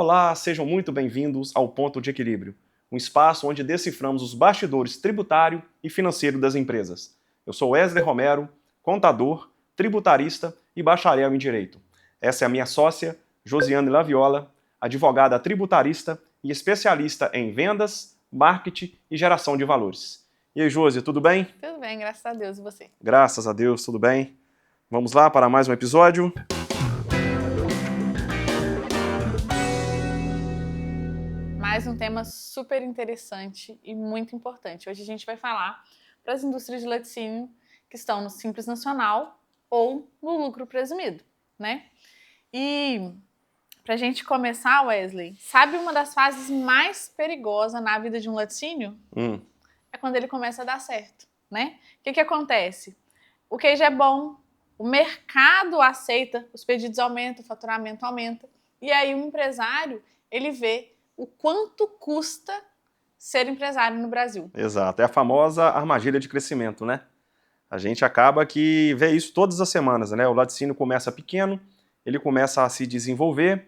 Olá, sejam muito bem-vindos ao Ponto de Equilíbrio, um espaço onde deciframos os bastidores tributário e financeiro das empresas. Eu sou Wesley Romero, contador, tributarista e bacharel em Direito. Essa é a minha sócia, Josiane Laviola, advogada tributarista e especialista em vendas, marketing e geração de valores. E aí, Josi, tudo bem? Tudo bem, graças a Deus. E você? Graças a Deus, tudo bem. Vamos lá para mais um episódio. Mais um tema super interessante e muito importante. Hoje a gente vai falar para as indústrias de laticínio que estão no Simples Nacional ou no lucro presumido, né? E para a gente começar, Wesley, sabe uma das fases mais perigosas na vida de um laticínio? É quando ele começa a dar certo, né? O que acontece? O queijo é bom, o mercado aceita, os pedidos aumentam, o faturamento aumenta, e aí o empresário, ele vê o quanto custa ser empresário no Brasil. Exato, é a famosa armadilha de crescimento, né? A gente acaba que vê isso todas as semanas, né? O laticínio começa pequeno, ele começa a se desenvolver,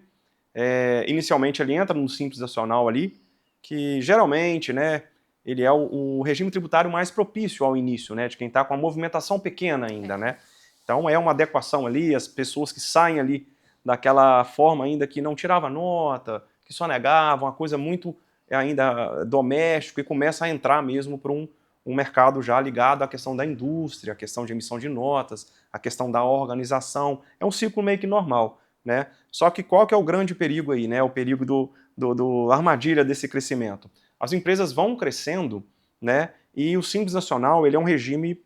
inicialmente ele entra no Simples Nacional ali, que geralmente, né, ele é o regime tributário mais propício ao início, né, de quem está com a movimentação pequena ainda, né? Então é uma adequação ali, as pessoas que saem ali daquela forma ainda que não tirava nota, que só negavam, uma coisa muito ainda doméstica, e começa a entrar mesmo para um mercado já ligado à questão da indústria, à questão de emissão de notas, à questão da organização. É um ciclo meio que normal, né? Só que qual que é o grande perigo aí, né? O perigo do armadilha desse crescimento. As empresas vão crescendo, né? E o Simples Nacional, ele é um regime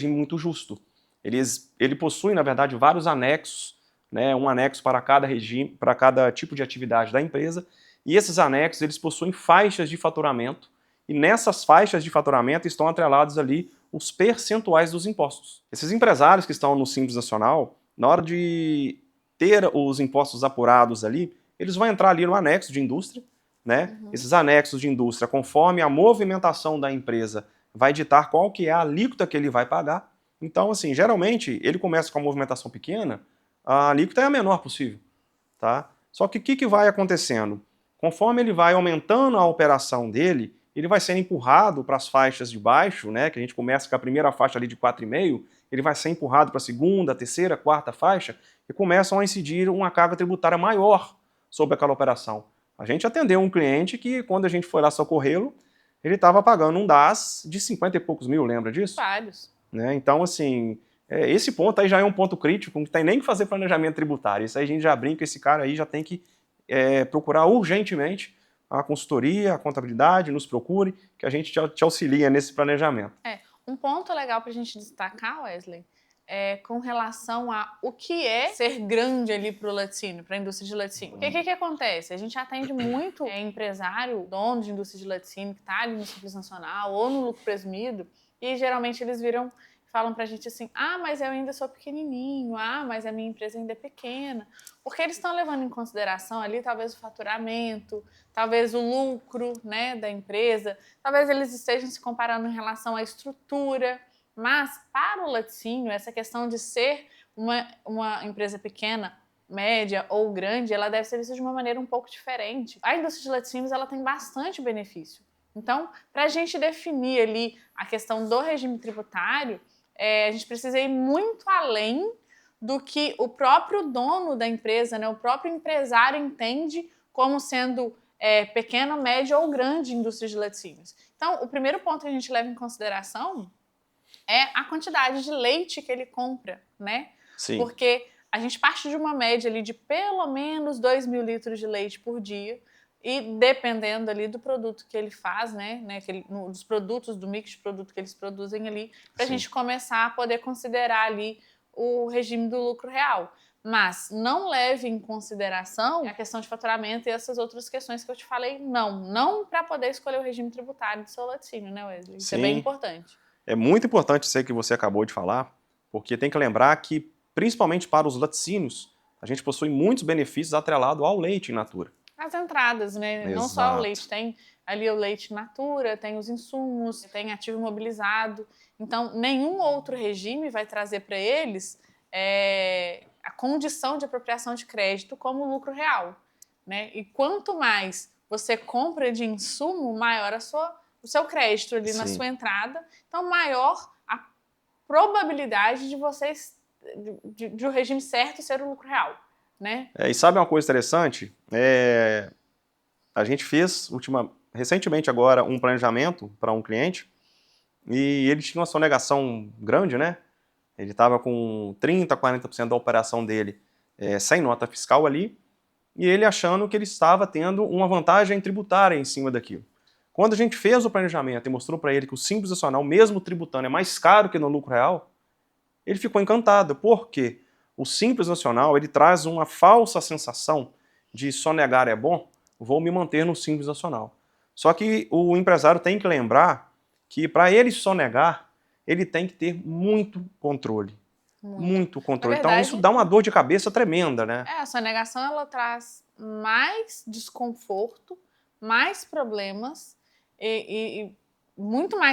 muito justo. Ele possui, na verdade, vários anexos, né? Um anexo para cada regime, para cada tipo de atividade da empresa, e esses anexos, eles possuem faixas de faturamento, e nessas faixas de faturamento estão atrelados ali os percentuais dos impostos. Esses empresários que estão no Simples Nacional, na hora de ter os impostos apurados ali, eles vão entrar ali no anexo de indústria, né? Esses anexos de indústria, conforme a movimentação da empresa, vai ditar qual que é a alíquota que ele vai pagar. Então, assim, geralmente, ele começa com a movimentação pequena, a alíquota é a menor possível, tá? Só que o que vai acontecendo? Conforme ele vai aumentando a operação dele, ele vai sendo empurrado para as faixas de baixo, né, que a gente começa com a primeira faixa ali de 4,5, ele vai ser empurrado para a segunda, terceira, quarta faixa, e começam a incidir uma carga tributária maior sobre aquela operação. A gente atendeu um cliente que, quando a gente foi lá socorrê-lo, ele estava pagando um DAS de 50 e poucos mil, lembra disso? Vários. Né? Então, assim, esse ponto aí já é um ponto crítico, não tem nem que fazer planejamento tributário. Isso aí a gente já brinca, esse cara aí já tem que procurar urgentemente a consultoria, a contabilidade, nos procure, que a gente te auxilia nesse planejamento. Um ponto legal para a gente destacar, Wesley, é com relação a o que é ser grande ali para o laticínio, para a indústria de laticínio. Porque o que acontece? A gente atende muito empresário, dono de indústria de laticínio, que está ali no Simples Nacional ou no lucro presumido, e geralmente eles falam pra gente assim, mas eu ainda sou pequenininho, mas a minha empresa ainda é pequena. Porque eles estão levando em consideração ali talvez o faturamento, talvez o lucro, né, da empresa, talvez eles estejam se comparando em relação à estrutura. Mas para o laticínio, essa questão de ser uma empresa pequena, média ou grande, ela deve ser vista de uma maneira um pouco diferente. A indústria de laticínios, ela tem bastante benefício. Então, para a gente definir ali a questão do regime tributário, a gente precisa ir muito além do que o próprio dono da empresa, né, o próprio empresário entende como sendo pequena, média ou grande indústria de laticínios. Então, o primeiro ponto que a gente leva em consideração é a quantidade de leite que ele compra, né? Sim. Porque a gente parte de uma média ali de pelo menos 2.000 litros de leite por dia, e dependendo ali do produto que ele faz, né, dos produtos, do mix de produto que eles produzem ali, para a gente começar a poder considerar ali o regime do lucro real. Mas não leve em consideração a questão de faturamento e essas outras questões que eu te falei, não para poder escolher o regime tributário do seu laticínio, né, Wesley? Isso é bem importante. É muito importante isso aí que você acabou de falar, porque tem que lembrar que, principalmente para os laticínios, a gente possui muitos benefícios atrelados ao leite in natura. As entradas, né? Exato. Não só o leite, tem ali o leite in natura, tem os insumos, tem ativo imobilizado. Então, nenhum outro regime vai trazer para eles a condição de apropriação de crédito como lucro real. né? E quanto mais você compra de insumo, maior o seu crédito ali na sua entrada, então maior a probabilidade de vocês de o regime certo ser o lucro real, né? E sabe uma coisa interessante? A gente fez recentemente agora um planejamento para um cliente e ele tinha uma sonegação grande, né? Ele estava com 30%, 40% da operação dele sem nota fiscal ali, e ele achando que ele estava tendo uma vantagem tributária em cima daquilo. Quando a gente fez o planejamento e mostrou para ele que o Simples Nacional, mesmo tributando, é mais caro que no lucro real, ele ficou encantado. Por quê? O Simples Nacional, ele traz uma falsa sensação de sonegar é bom, vou me manter no Simples Nacional. Só que o empresário tem que lembrar que para ele sonegar, ele tem que ter muito controle. Muito controle. Verdade, então isso dá uma dor de cabeça tremenda, né? A sonegação ela traz mais desconforto, mais problemas e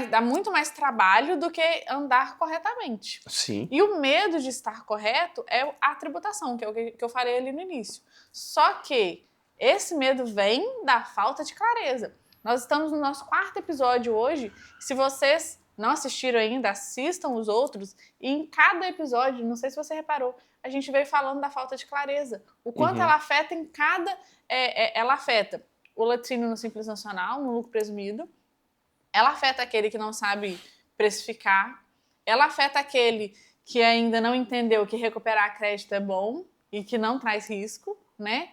dá muito mais trabalho do que andar corretamente. Sim. E o medo de estar correto é a tributação, que é o que eu falei ali no início. Só que esse medo vem da falta de clareza. Nós estamos no nosso 4º episódio hoje. Se vocês não assistiram ainda, assistam os outros. E em cada episódio, não sei se você reparou, a gente veio falando da falta de clareza. O quanto ela afeta em cada... ela afeta o laticínio no Simples Nacional, no lucro presumido. Ela afeta aquele que não sabe precificar. Ela afeta aquele que ainda não entendeu que recuperar crédito é bom e que não traz risco, né?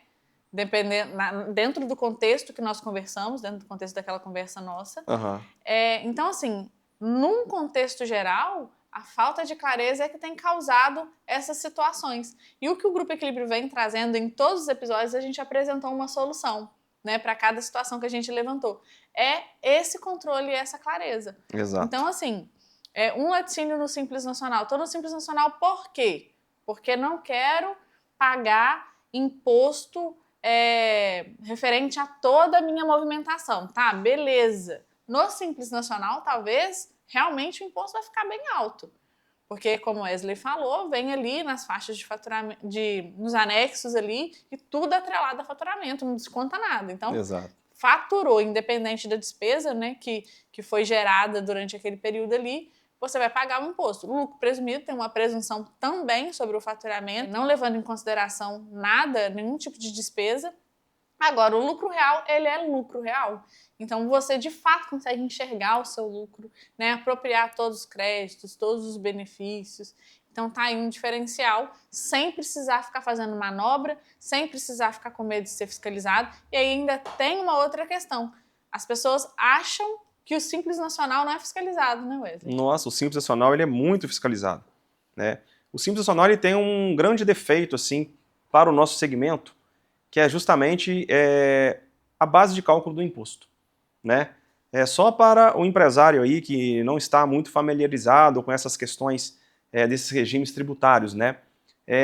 Dentro do contexto que nós conversamos, dentro do contexto daquela conversa nossa. Então, assim, num contexto geral, a falta de clareza é que tem causado essas situações. E o que o Grupo Equilíbrio vem trazendo em todos os episódios, a gente apresentou uma solução, né, para cada situação que a gente levantou. É esse controle e essa clareza. Exato. Então, assim, um laticínio no Simples Nacional. Estou no Simples Nacional por quê? Porque não quero pagar imposto referente a toda a minha movimentação. Tá, beleza. No Simples Nacional, talvez, realmente o imposto vai ficar bem alto. Porque, como o Wesley falou, vem ali nas faixas de faturamento, nos anexos ali, e tudo atrelado a faturamento, não desconta nada. Então, Exato. Faturou, independente da despesa, né, que foi gerada durante aquele período ali, você vai pagar o imposto. O lucro presumido tem uma presunção também sobre o faturamento, não levando em consideração nada, nenhum tipo de despesa. Agora, o lucro real, ele é lucro real. Então, você de fato consegue enxergar o seu lucro, né, apropriar todos os créditos, todos os benefícios. Então, tá aí um diferencial, sem precisar ficar fazendo manobra, sem precisar ficar com medo de ser fiscalizado. E aí ainda tem uma outra questão. As pessoas acham que o Simples Nacional não é fiscalizado, né, Wesley? Nossa, o Simples Nacional ele é muito fiscalizado, né? O Simples Nacional ele tem um grande defeito, assim, para o nosso segmento, que é justamente a base de cálculo do imposto, né? Só para o empresário aí que não está muito familiarizado com essas questões desses regimes tributários, né?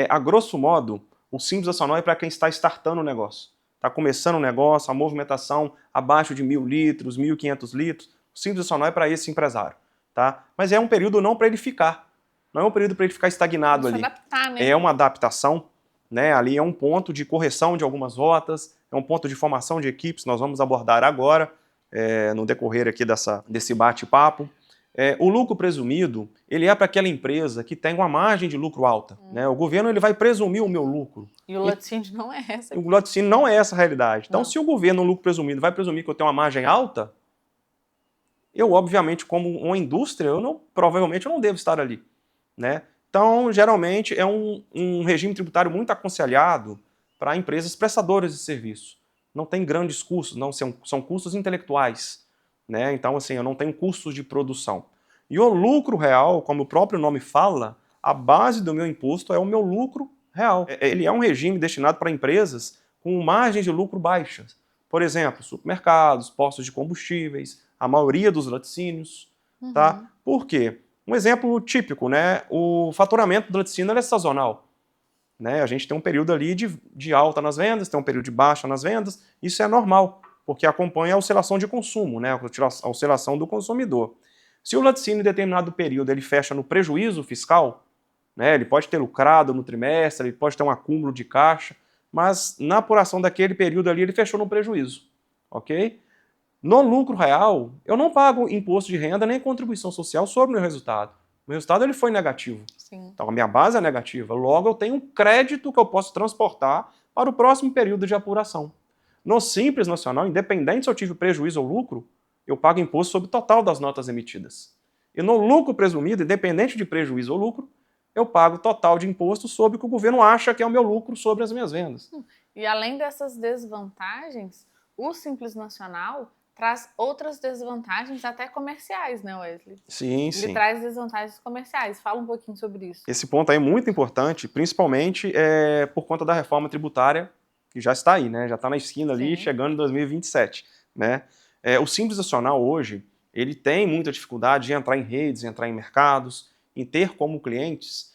A grosso modo, o Simples Nacional é para quem está startando o negócio. Está começando o negócio, a movimentação abaixo de 1.000 litros, 1.500 litros, o Simples Nacional é para esse empresário, tá? Mas é um período não para ele ficar, não é um período para ele ficar estagnado ali. Adaptar, né? É uma adaptação, né? Ali é um ponto de correção de algumas rotas, é um ponto de formação de equipes, nós vamos abordar agora, no decorrer aqui desse bate-papo. O lucro presumido, ele é para aquela empresa que tem uma margem de lucro alta, né? O governo ele vai presumir o meu lucro. E o laticínio não é essa. O laticínio não é essa a realidade. Então, Não. se o governo, no lucro presumido, vai presumir que eu tenho uma margem alta, eu, obviamente, como uma indústria, provavelmente eu não devo estar ali, né? Então, geralmente, é um regime tributário muito aconselhado para empresas prestadoras de serviço. Não tem grandes custos, não são custos intelectuais, né? Então, assim, eu não tenho custos de produção. E o lucro real, como o próprio nome fala, a base do meu imposto é o meu lucro real. Ele é um regime destinado para empresas com margens de lucro baixas. Por exemplo, supermercados, postos de combustíveis, a maioria dos laticínios, tá? Por quê? Um exemplo típico, né? O faturamento do laticínio é sazonal, né? A gente tem um período ali de alta nas vendas, tem um período de baixa nas vendas, isso é normal, porque acompanha a oscilação de consumo, né? A oscilação do consumidor. Se o laticínio em determinado período ele fecha no prejuízo fiscal, né? Ele pode ter lucrado no trimestre, ele pode ter um acúmulo de caixa, mas na apuração daquele período ali ele fechou no prejuízo, ok? No lucro real, eu não pago imposto de renda nem contribuição social sobre o meu resultado. O meu resultado ele foi negativo. Sim. Então a minha base é negativa. Logo, eu tenho um crédito que eu posso transportar para o próximo período de apuração. No Simples Nacional, independente se eu tive prejuízo ou lucro, eu pago imposto sobre o total das notas emitidas. E no lucro presumido, independente de prejuízo ou lucro, eu pago o total de imposto sobre o que o governo acha que é o meu lucro sobre as minhas vendas. E além dessas desvantagens, o Simples Nacional traz outras desvantagens até comerciais, né, Wesley? Sim, Ele sim. traz desvantagens comerciais. Fala um pouquinho sobre isso. Esse ponto aí é muito importante, principalmente por conta da reforma tributária, que já está aí, né? Já está na esquina ali, Sim. chegando em 2027, né? O Simples Nacional hoje, ele tem muita dificuldade de entrar em redes, entrar em mercados, em ter como clientes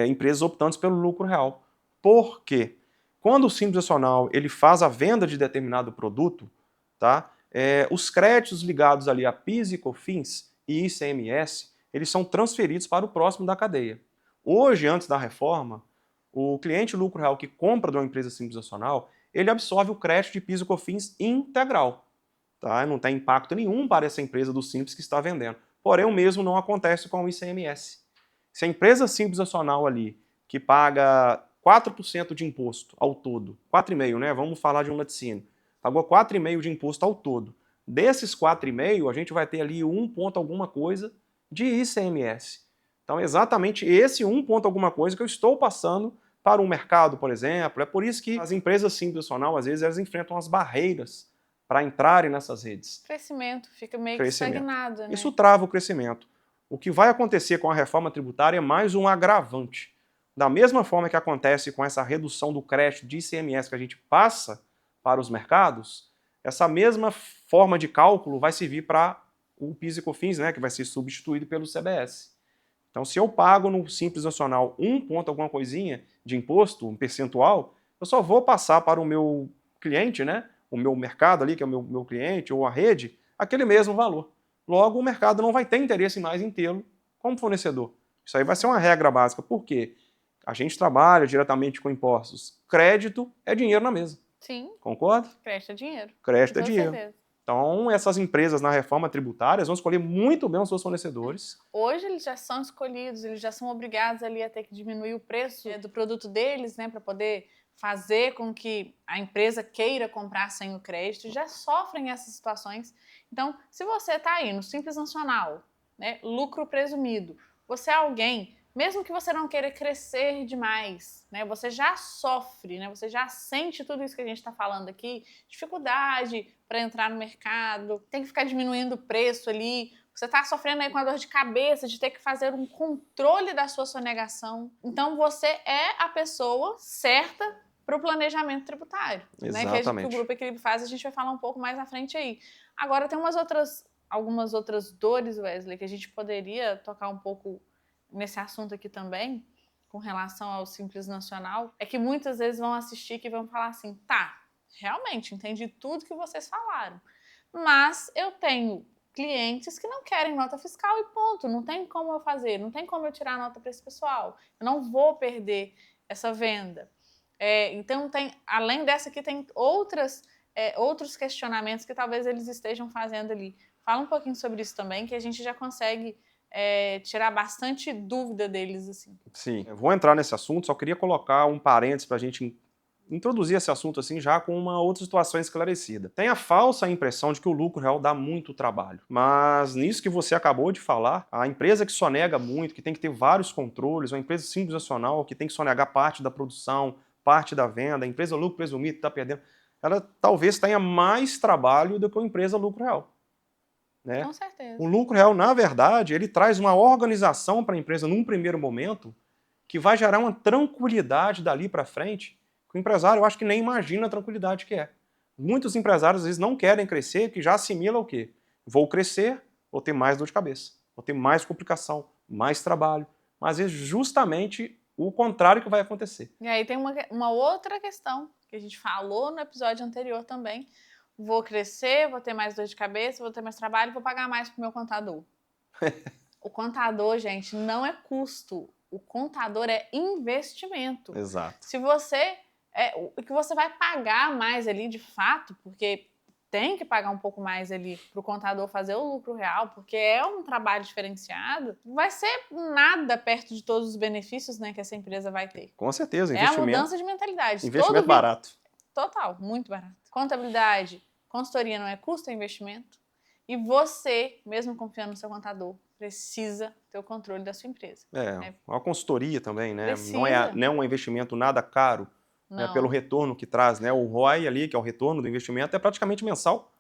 empresas optantes pelo lucro real. Por quê? Quando o Simples Nacional ele faz a venda de determinado produto, tá? Os créditos ligados ali a PIS e COFINS e ICMS, eles são transferidos para o próximo da cadeia. Hoje, antes da reforma, o cliente lucro real que compra de uma empresa Simples Nacional, ele absorve o crédito de PIS e COFINS integral. Tá? Não tem impacto nenhum para essa empresa do Simples que está vendendo. Porém, o mesmo não acontece com o ICMS. Se a empresa Simples Nacional ali, que paga 4% de imposto ao todo, 4,5%, né? Vamos falar de um laticínio, pagou 4,5% de imposto ao todo. Desses 4,5%, a gente vai ter ali 1 ponto alguma coisa de ICMS. Então, exatamente esse 1 ponto alguma coisa que eu estou passando para um mercado, por exemplo. É por isso que as empresas Simples Nacional, às vezes, elas enfrentam as barreiras para entrarem nessas redes. Crescimento, fica meio que estagnado, né? Isso trava o crescimento. O que vai acontecer com a reforma tributária é mais um agravante. Da mesma forma que acontece com essa redução do crédito de ICMS que a gente passa para os mercados, essa mesma forma de cálculo vai servir para o PIS e COFINS, né, que vai ser substituído pelo CBS. Então, se eu pago no Simples Nacional 1 ponto alguma coisinha de imposto, um percentual, eu só vou passar para o meu cliente, né, o meu mercado ali, que é o meu cliente, ou a rede, aquele mesmo valor. Logo, o mercado não vai ter interesse mais em tê-lo como fornecedor. Isso aí vai ser uma regra básica. Por quê? A gente trabalha diretamente com impostos. Crédito é dinheiro na mesa. Sim. Concorda? Crédito é dinheiro. Crédito é Com dinheiro. certeza. Então, essas empresas na reforma tributária vão escolher muito bem os seus fornecedores. Hoje eles já são escolhidos, eles já são obrigados ali a ter que diminuir o preço do produto deles, né, para poder fazer com que a empresa queira comprar sem o crédito, já sofrem essas situações. Então, se você está aí no Simples Nacional, né, lucro presumido, você é alguém, mesmo que você não queira crescer demais, né, você já sofre, né, você já sente tudo isso que a gente está falando aqui, dificuldade para entrar no mercado, tem que ficar diminuindo o preço ali, você está sofrendo aí com a dor de cabeça de ter que fazer um controle da sua sonegação. Então, você é a pessoa certa para o planejamento tributário, né? Que o Grupo Equilíbrio faz, a gente vai falar um pouco mais na frente aí. Agora, tem algumas outras dores, Wesley, que a gente poderia tocar um pouco nesse assunto aqui também, com relação ao Simples Nacional, é que muitas vezes vão assistir e vão falar assim, tá, realmente, entendi tudo que vocês falaram, mas eu tenho clientes que não querem nota fiscal e ponto, não tem como eu fazer, não tem como eu tirar nota para esse pessoal, eu não vou perder essa venda. Então, além dessa aqui, tem outros questionamentos que talvez eles estejam fazendo ali. Fala um pouquinho sobre isso também, que a gente já consegue tirar bastante dúvida deles. Assim. Sim, eu vou entrar nesse assunto, só queria colocar um parênteses para a gente introduzir esse assunto assim já com uma outra situação esclarecida. Tem a falsa impressão de que o lucro real dá muito trabalho, mas nisso que você acabou de falar, a empresa que sonega muito, que tem que ter vários controles, uma empresa Simples Nacional que tem que sonegar parte da produção, parte da venda, a empresa lucro presumido que está perdendo, ela talvez tenha mais trabalho do que a empresa lucro real. Né? Com certeza. O lucro real, na verdade, ele traz uma organização para a empresa num primeiro momento que vai gerar uma tranquilidade dali para frente que o empresário, eu acho que nem imagina a tranquilidade que é. Muitos empresários, às vezes, não querem crescer, que já assimila o quê? Vou crescer, vou ter mais dor de cabeça, vou ter mais complicação, mais trabalho. Mas, às vezes, justamente o contrário que vai acontecer. E aí tem uma outra questão que a gente falou no episódio anterior também. Vou crescer, vou ter mais dor de cabeça, vou ter mais trabalho, vou pagar mais pro meu contador. O contador, gente, não é custo. O contador é investimento. Exato. Se você o que você vai pagar mais ali de fato, porque tem que pagar um pouco mais ali para o contador fazer o lucro real, porque é um trabalho diferenciado, vai ser nada perto de todos os benefícios, né, que essa empresa vai ter. Com certeza, É a mudança de mentalidade. Investimento barato. Total, muito barato. Contabilidade, consultoria não é custo, é investimento. E você, mesmo confiando no seu contador, precisa ter o controle da sua empresa. Uma consultoria também, né? Precisa. Não é um investimento nada caro. Pelo retorno que traz, né? O ROI ali, que é o retorno do investimento, é praticamente mensal.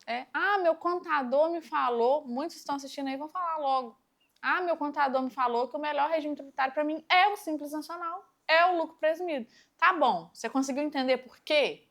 Meu contador me falou, muitos estão assistindo aí, vão falar logo. Meu contador me falou que o melhor regime tributário para mim é o Simples Nacional, é o lucro presumido. Tá bom, você conseguiu entender por quê?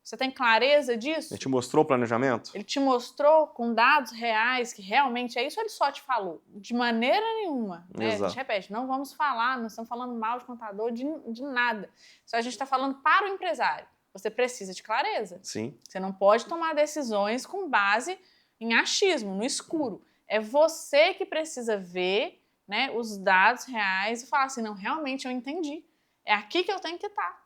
Você tem clareza disso? Ele te mostrou o planejamento? Ele te mostrou com dados reais que realmente é isso ou ele só te falou? De maneira nenhuma. Né? A gente repete, não vamos falar, não estamos falando mal de contador, de nada. Só a gente está falando para o empresário. Você precisa de clareza. Sim. Você não pode tomar decisões com base em achismo, no escuro. É você que precisa ver, né, os dados reais e falar assim, não, realmente eu entendi. É aqui que eu tenho que estar.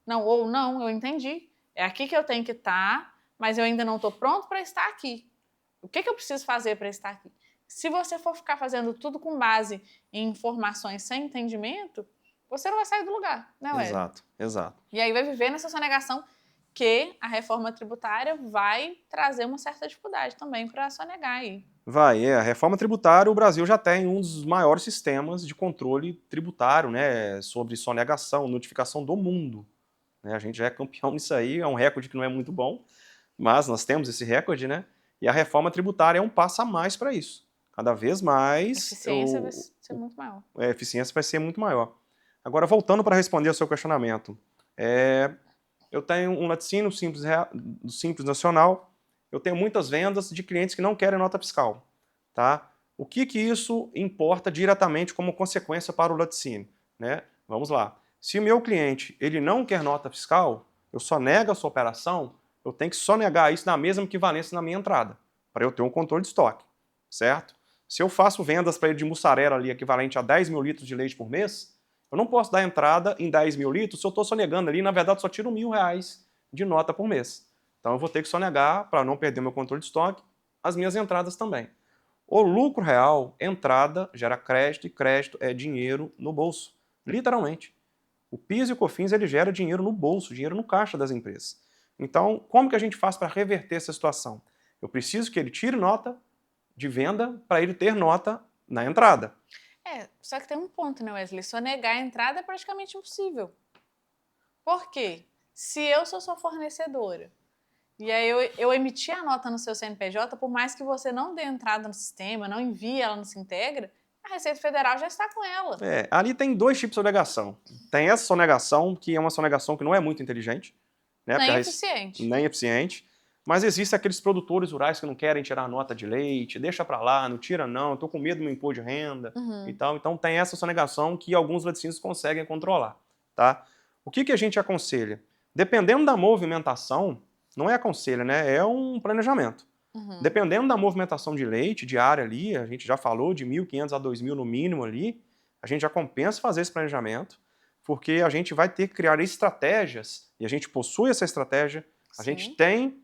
Não, eu entendi. É aqui que eu tenho que estar, mas eu ainda não estou pronto para estar aqui. O que eu preciso fazer para estar aqui? Se você for ficar fazendo tudo com base em informações sem entendimento, você não vai sair do lugar, né, Wesley? Exato. E aí vai viver nessa sonegação que a reforma tributária vai trazer uma certa dificuldade também para sonegar aí. A reforma tributária, o Brasil já tem um dos maiores sistemas de controle tributário, né, sobre sonegação, notificação do mundo. A gente já é campeão nisso aí, é um recorde que não é muito bom, mas nós temos esse recorde, né? E a reforma tributária é um passo a mais para isso. Cada vez mais... A eficiência vai ser muito maior. A eficiência vai ser muito maior. Agora, voltando para responder ao seu questionamento, eu tenho um laticínio do Simples Nacional, eu tenho muitas vendas de clientes que não querem nota fiscal. Tá? O que isso importa diretamente como consequência para o laticínio? Né? Vamos lá. Se o meu cliente ele não quer nota fiscal, eu sonego a sua operação, eu tenho que sonegar isso na mesma equivalência na minha entrada, para eu ter um controle de estoque, certo? Se eu faço vendas para ele de mussarela ali equivalente a 10 mil litros de leite por mês, eu não posso dar entrada em 10 mil litros se eu estou sonegando ali, na verdade só tiro R$1.000 de nota por mês. Então eu vou ter que sonegar, para não perder meu controle de estoque, as minhas entradas também. O lucro real, entrada, gera crédito, e crédito é dinheiro no bolso, literalmente. O PIS e o COFINS ele gera dinheiro no bolso, dinheiro no caixa das empresas. Então, como que a gente faz para reverter essa situação? Eu preciso que ele tire nota de venda para ele ter nota na entrada. Só que tem um ponto, né, Wesley? Sonegar a entrada é praticamente impossível. Por quê? Se eu sou sua fornecedora e aí eu emitir a nota no seu CNPJ, por mais que você não dê entrada no sistema, não envie ela no Sintegra, a Receita Federal já está com ela. Ali tem dois tipos de sonegação. Tem essa sonegação, que é uma sonegação que não é muito inteligente. Né, nem eficiente. Nem eficiente. Mas existem aqueles produtores rurais que não querem tirar a nota de leite, deixa pra lá, não tira não, tô com medo do meu imposto de renda e tal. Então tem essa sonegação que alguns laticínios conseguem controlar. Tá? O que a gente aconselha? Dependendo da movimentação, não é aconselha, né? É um planejamento. Dependendo da movimentação de leite diária ali, a gente já falou de 1.500 a 2.000 no mínimo ali, a gente já compensa fazer esse planejamento, porque a gente vai ter que criar estratégias, e a gente possui essa estratégia, a gente tem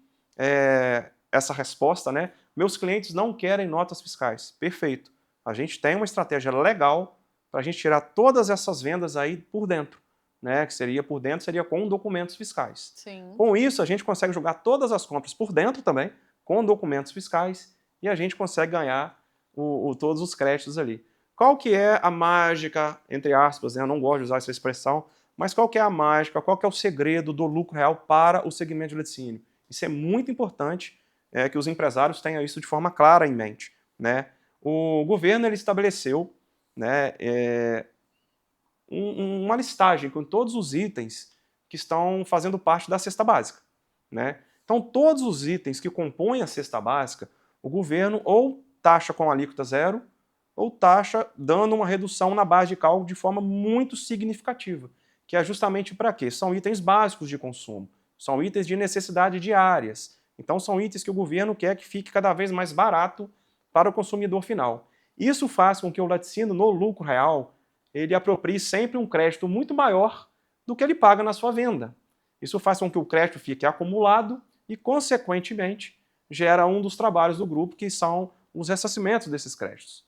essa resposta, né? Meus clientes não querem notas fiscais. Perfeito. A gente tem uma estratégia legal para a gente tirar todas essas vendas aí por dentro, né? Que seria por dentro, seria com documentos fiscais. Sim. Com isso, a gente consegue jogar todas as compras por dentro também, com documentos fiscais, e a gente consegue ganhar todos os créditos ali. Qual que é a mágica, entre aspas, né? Eu não gosto de usar essa expressão, mas qual que é a mágica, qual que é o segredo do lucro real para o segmento de laticínio? Isso é muito importante, que os empresários tenham isso de forma clara em mente. Né? O governo ele estabeleceu, né, uma listagem com todos os itens que estão fazendo parte da cesta básica. Né? Então, todos os itens que compõem a cesta básica, o governo ou taxa com alíquota zero, ou taxa dando uma redução na base de cálculo de forma muito significativa, que é justamente para quê? São itens básicos de consumo, são itens de necessidade diárias, então são itens que o governo quer que fique cada vez mais barato para o consumidor final. Isso faz com que o laticínio, no lucro real, ele aproprie sempre um crédito muito maior do que ele paga na sua venda. Isso faz com que o crédito fique acumulado e, consequentemente, gera um dos trabalhos do grupo, que são os ressarcimentos desses créditos.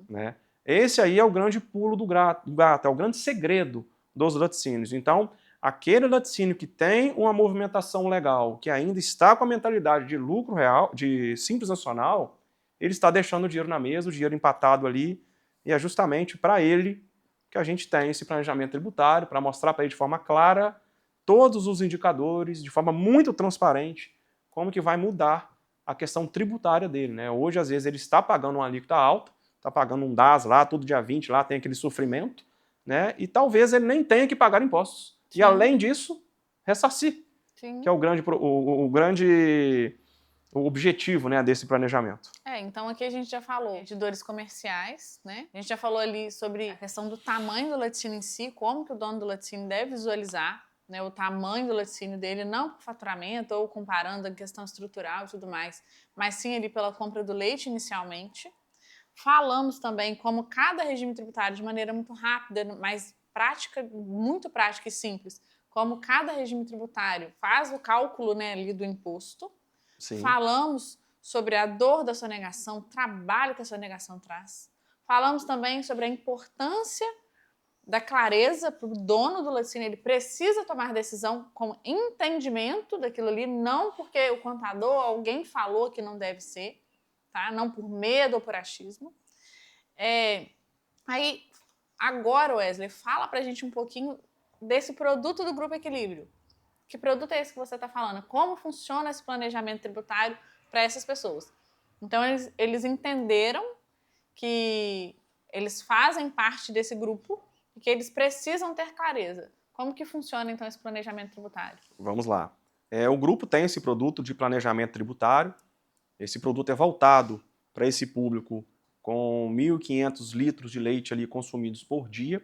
Né? Esse aí é o grande pulo do gato, é o grande segredo dos laticínios. Então, aquele laticínio que tem uma movimentação legal, que ainda está com a mentalidade de lucro real, de Simples Nacional, ele está deixando o dinheiro na mesa, o dinheiro empatado ali, e é justamente para ele que a gente tem esse planejamento tributário, para mostrar para ele de forma clara todos os indicadores, de forma muito transparente, como que vai mudar a questão tributária dele. Né? Hoje, às vezes, ele está pagando uma alíquota alta, está pagando um DAS lá, todo dia 20 lá, tem aquele sofrimento, né? E talvez ele nem tenha que pagar impostos. Sim. E, além disso, ressarcir, Sim. que é o grande objetivo, né, desse planejamento. Então aqui a gente já falou de dores comerciais, né? A gente já falou ali sobre a questão do tamanho do laticínio em si, como que o dono do laticínio deve visualizar, né, o tamanho do laticínio dele, não por faturamento ou comparando a questão estrutural e tudo mais, mas sim ali pela compra do leite inicialmente. Falamos também como cada regime tributário, de maneira muito rápida, mas prática, muito prática e simples, como cada regime tributário faz o cálculo, né, ali do imposto. Sim. Falamos sobre a dor da sonegação, o trabalho que a sonegação traz. Falamos também sobre a importância da clareza para o dono do laticínio. Ele precisa tomar decisão com entendimento daquilo ali, não porque o contador, alguém falou que não deve ser, tá? Não por medo ou por achismo. Aí, agora, Wesley, fala pra gente um pouquinho desse produto do Grupo Equilíbrio. Que produto é esse que você está falando? Como funciona esse planejamento tributário para essas pessoas? Então, eles entenderam que eles fazem parte desse grupo e que eles precisam ter clareza. Como que funciona, então, esse planejamento tributário? Vamos lá. O grupo tem esse produto de planejamento tributário. Esse produto é voltado para esse público com 1.500 litros de leite ali consumidos por dia.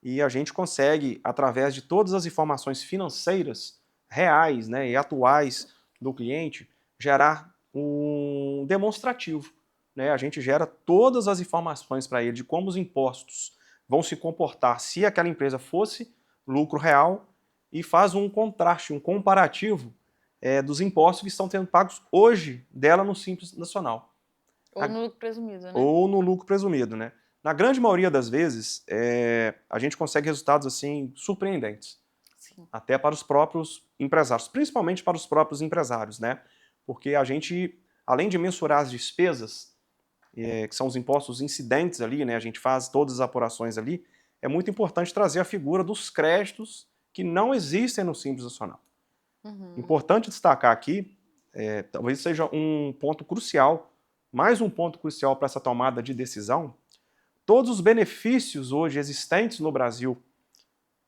E a gente consegue, através de todas as informações financeiras reais, né, e atuais do cliente, gerar um demonstrativo. Né? A gente gera todas as informações para ele de como os impostos vão se comportar se aquela empresa fosse lucro real e faz um contraste, um comparativo dos impostos que estão sendo pagos hoje dela no Simples Nacional. Ou no lucro presumido, né? Ou no lucro presumido, né? Na grande maioria das vezes, a gente consegue resultados assim surpreendentes. Sim. Até para os próprios empresários, principalmente para os próprios empresários, né? Porque a gente, além de mensurar as despesas, que são os impostos incidentes ali, né? A gente faz todas as apurações ali, é muito importante trazer a figura dos créditos que não existem no Simples Nacional. Importante destacar aqui, talvez seja um ponto crucial, mais um ponto crucial para essa tomada de decisão. Todos os benefícios hoje existentes no Brasil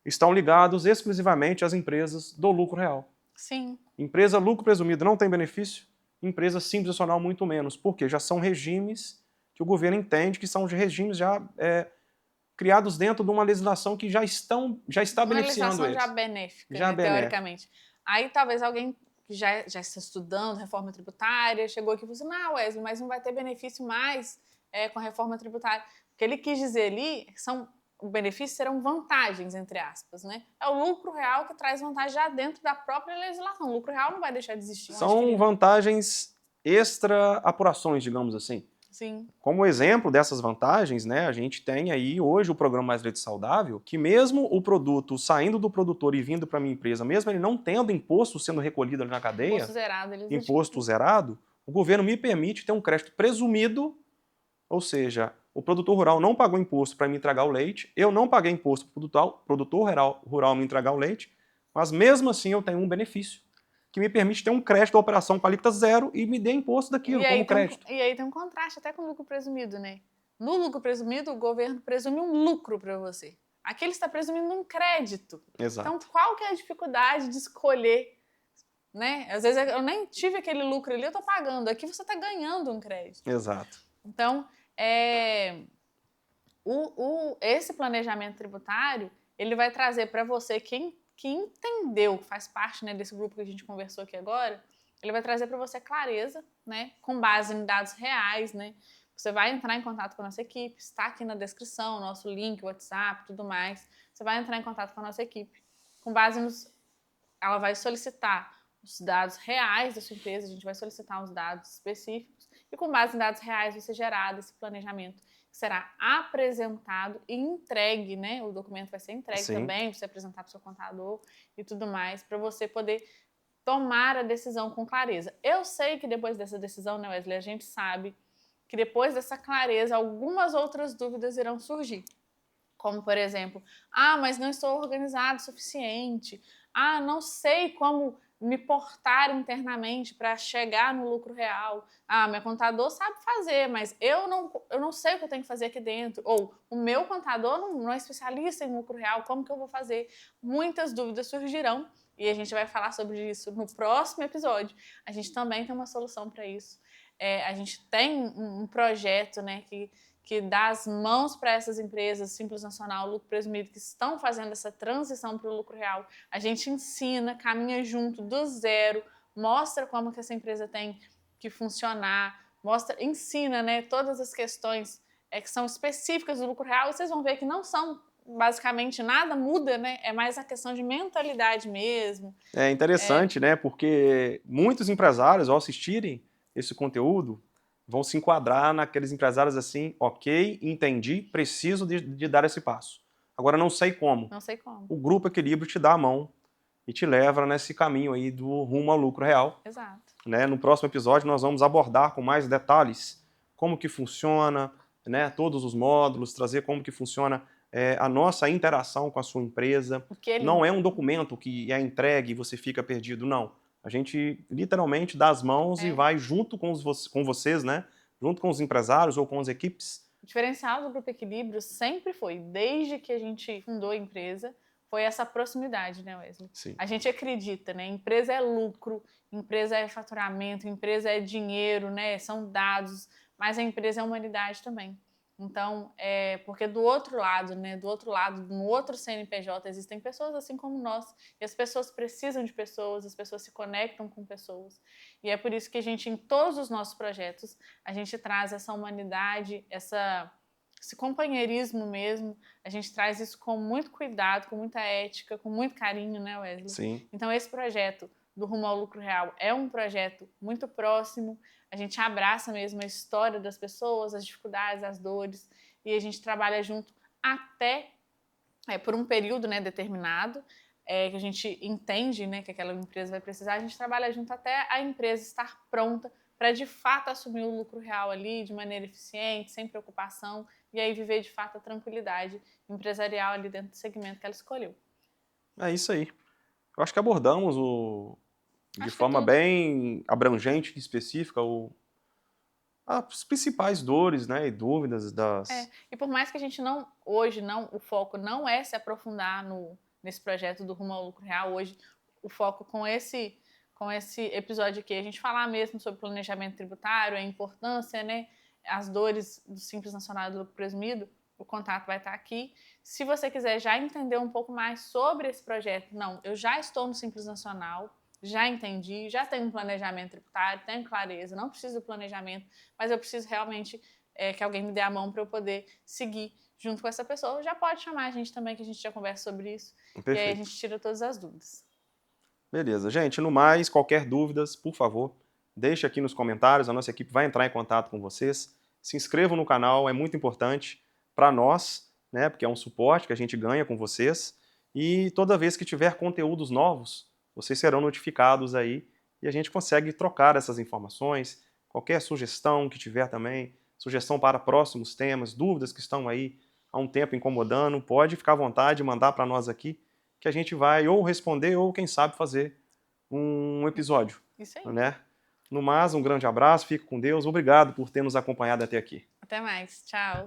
estão ligados exclusivamente às empresas do lucro real. Sim. Empresa lucro presumido não tem benefício, empresa Simples Nacional muito menos, porque já são regimes que o governo entende que são regimes já criados dentro de uma legislação que já está beneficiando eles. Uma legislação já benéfica, né, teoricamente. Aí talvez alguém que já está estudando reforma tributária, chegou aqui e falou assim, não, Wesley, mas não vai ter benefício mais com a reforma tributária. O que ele quis dizer ali o benefício serão vantagens, entre aspas, né? É o lucro real que traz vantagem já dentro da própria legislação. O lucro real não vai deixar de existir. São vantagens extra apurações, digamos assim. Sim. Como exemplo dessas vantagens, né, a gente tem aí hoje o programa Mais Leite Saudável, que mesmo o produto saindo do produtor e vindo para a minha empresa, mesmo ele não tendo imposto sendo recolhido ali na cadeia, imposto zerado, o governo me permite ter um crédito presumido, ou seja, o produtor rural não pagou imposto para me entregar o leite, eu não paguei imposto para o produtor rural me entregar o leite, mas mesmo assim eu tenho um benefício que me permite ter um crédito da operação com alíquota zero e me dê imposto daquilo como crédito. E aí tem um contraste até com o lucro presumido, né? No lucro presumido, o governo presume um lucro para você. Aqui ele está presumindo um crédito. Exato. Então, qual que é a dificuldade de escolher, né? Às vezes eu nem tive aquele lucro ali, eu estou pagando. Aqui você está ganhando um crédito. Exato. Então, esse planejamento tributário, ele vai trazer para você que entendeu, faz parte, né, desse grupo que a gente conversou aqui agora, ele vai trazer para você clareza, né, com base em dados reais, né? Você vai entrar em contato com a nossa equipe, está aqui na descrição, nosso link, WhatsApp, tudo mais. Você vai entrar em contato com a nossa equipe, com base ela vai solicitar os dados reais da sua empresa, a gente vai solicitar os dados específicos e com base em dados reais vai ser gerado esse planejamento que será apresentado e entregue, né? O documento vai ser entregue Sim. também, você apresentar para o seu contador e tudo mais, para você poder tomar a decisão com clareza. Eu sei que depois dessa decisão, né, Wesley, a gente sabe que depois dessa clareza algumas outras dúvidas irão surgir. Como, por exemplo, mas não estou organizado o suficiente. Não sei como me portar internamente para chegar no lucro real. Meu contador sabe fazer, mas eu não sei o que eu tenho que fazer aqui dentro. Ou o meu contador não é especialista em lucro real, como que eu vou fazer? Muitas dúvidas surgirão e a gente vai falar sobre isso no próximo episódio. A gente também tem uma solução para isso. A gente tem um projeto, né, que dá as mãos para essas empresas, Simples Nacional, Lucro Presumido, que estão fazendo essa transição para o lucro real. A gente ensina, caminha junto do zero, mostra como que essa empresa tem que funcionar, ensina, né, todas as questões que são específicas do lucro real, e vocês vão ver que não são, basicamente, nada muda, né? É mais a questão de mentalidade mesmo. É interessante, né? Porque muitos empresários, ao assistirem esse conteúdo, vão se enquadrar naqueles empresários assim, ok, entendi, preciso de dar esse passo. Agora não sei como. Não sei como. O Grupo Equilíbrio te dá a mão e te leva nesse caminho aí do rumo ao lucro real. Exato. Né? No próximo episódio nós vamos abordar com mais detalhes como que funciona, né, todos os módulos, trazer como que funciona a nossa interação com a sua empresa. Não é um documento que é entregue e você fica perdido, não. A gente literalmente dá as mãos e vai junto com vocês, né? Junto com os empresários ou com as equipes. O diferencial do Grupo Equilíbrio sempre foi, desde que a gente fundou a empresa, foi essa proximidade, né, Wesley? Sim. A gente acredita, né? Empresa é lucro, empresa é faturamento, empresa é dinheiro, né? São dados, mas a empresa é humanidade também. Então, porque do outro lado, né, no outro CNPJ, existem pessoas assim como nós, e as pessoas precisam de pessoas, as pessoas se conectam com pessoas. E é por isso que a gente, em todos os nossos projetos, a gente traz essa humanidade, esse companheirismo mesmo, a gente traz isso com muito cuidado, com muita ética, com muito carinho, né, Wesley? Sim. Então, esse projeto do Rumo ao Lucro Real é um projeto muito próximo, a gente abraça mesmo a história das pessoas, as dificuldades, as dores, e a gente trabalha junto até, por um período, né, determinado, que a gente entende, né, que aquela empresa vai precisar, a gente trabalha junto até a empresa estar pronta para de fato assumir o lucro real ali de maneira eficiente, sem preocupação, e aí viver de fato a tranquilidade empresarial ali dentro do segmento que ela escolheu. É isso aí. Eu acho que abordamos de forma bem abrangente e específica as principais dores, né, e dúvidas das... E por mais que a gente hoje o foco não é se aprofundar nesse projeto do Rumo ao Lucro Real, hoje o foco com esse episódio aqui, a gente falar mesmo sobre planejamento tributário, a importância, né, as dores do Simples Nacional do Lucro Presumido, o contato vai estar aqui. Se você quiser já entender um pouco mais sobre esse projeto, eu já estou no Simples Nacional, já entendi, já tenho um planejamento tributário, tenho clareza, não preciso do planejamento, mas eu preciso realmente que alguém me dê a mão para eu poder seguir junto com essa pessoa. Já pode chamar a gente também, que a gente já conversa sobre isso. Perfeito. E aí a gente tira todas as dúvidas. Beleza. Gente, no mais, qualquer dúvidas, por favor, deixe aqui nos comentários, a nossa equipe vai entrar em contato com vocês. Se inscrevam no canal, é muito importante para nós, né, porque é um suporte que a gente ganha com vocês. E toda vez que tiver conteúdos novos, vocês serão notificados aí e a gente consegue trocar essas informações. Qualquer sugestão que tiver também, sugestão para próximos temas, dúvidas que estão aí há um tempo incomodando, pode ficar à vontade de mandar para nós aqui, que a gente vai ou responder ou, quem sabe, fazer um episódio. Isso aí. Né? No mais, um grande abraço, fique com Deus. Obrigado por ter nos acompanhado até aqui. Até mais. Tchau.